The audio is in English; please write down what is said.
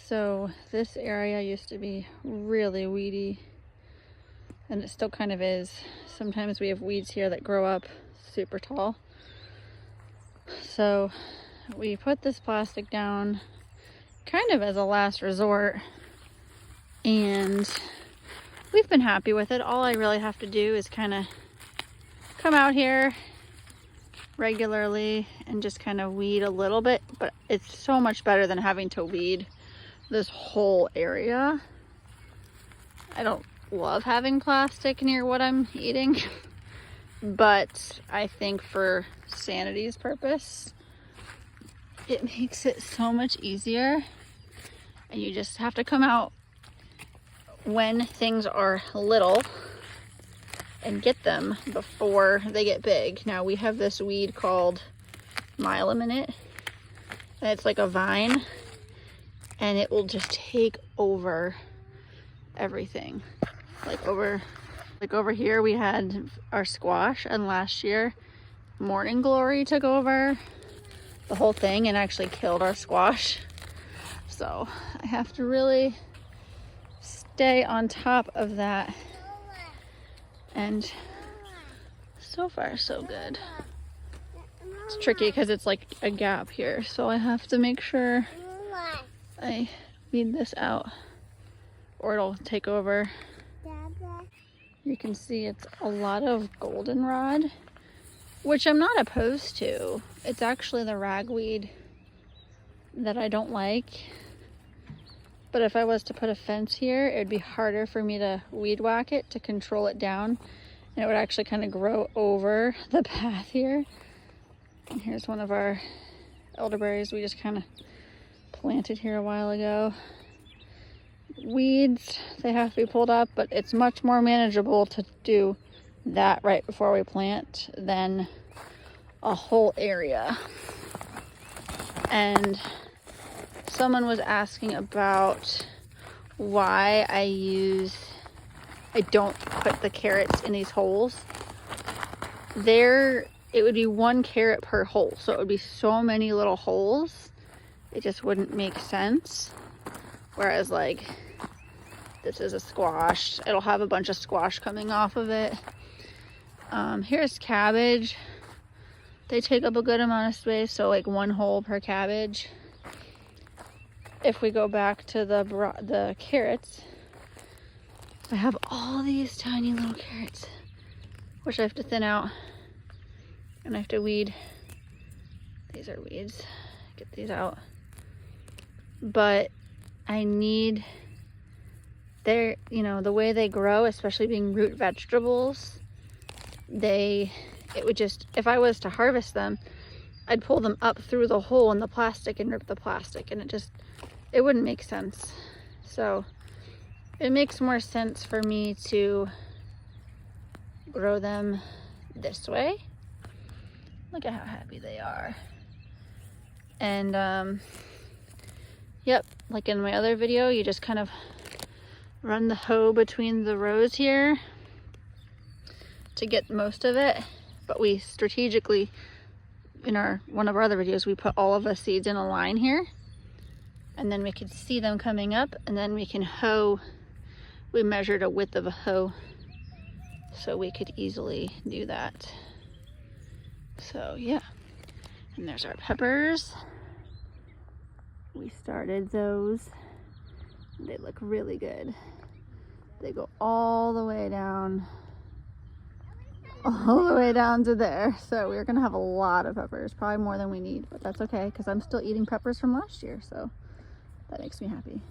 So this area used to be really weedy, and it still kind of is. Sometimes we have weeds here that grow up super tall. So we put this plastic down kind of as a last resort, and we've been happy with it. All I really have to do is kind of come out here regularly and just kind of weed a little bit, but it's so much better than having to weed this whole area. I don't love having plastic near what I'm eating, but I think for sanity's purpose, it makes it so much easier. And you just have to come out when things are little and get them before they get big. Now we have this weed called Mile a Minute, and it's like a vine, and it will just take over everything. Like over here we had our squash, and last year Morning Glory took over the whole thing and actually killed our squash. So I have to really stay on top of that, and so far so good. It's tricky because it's like a gap here, so I have to make sure I weed this out or it'll take over. You can see it's a lot of goldenrod, which I'm not opposed to. It's actually the ragweed that I don't like. But if I was to put a fence here, it would be harder for me to weed whack it to control it down. And it would actually kind of grow over the path here. And here's one of our elderberries we just kind of planted here a while ago. Weeds, they have to be pulled up, but it's much more manageable to do that right before we plant than a whole area. And someone was asking about why I don't put the carrots in these holes. It would be 1 carrot per hole, so it would be so many little holes, it just wouldn't make sense. Whereas like this is a squash, it'll have a bunch of squash coming off of it. Here's cabbage. They take up a good amount of space, so like 1 hole per cabbage. If we go back to the carrots, I have all these tiny little carrots, which I have to thin out, and I have to weed. These are weeds. Get these out. But I need the way they grow, especially being root vegetables, if I was to harvest them, I'd pull them up through the hole in the plastic and rip the plastic, and it wouldn't make sense. So it makes more sense for me to grow them this way. Look at how happy they are. And yep, like in my other video, you just kind of run the hoe between the rows here to get most of it. But we strategically, in one of our other videos, we put all of the seeds in a line here, and then we could see them coming up, and then we can hoe. We measured a width of a hoe, so we could easily do that. So yeah, and there's our peppers. We started those. They look really good. They go all the way down to there. So we're gonna have a lot of peppers, probably more than we need, but that's okay because I'm still eating peppers from last year, so that makes me happy.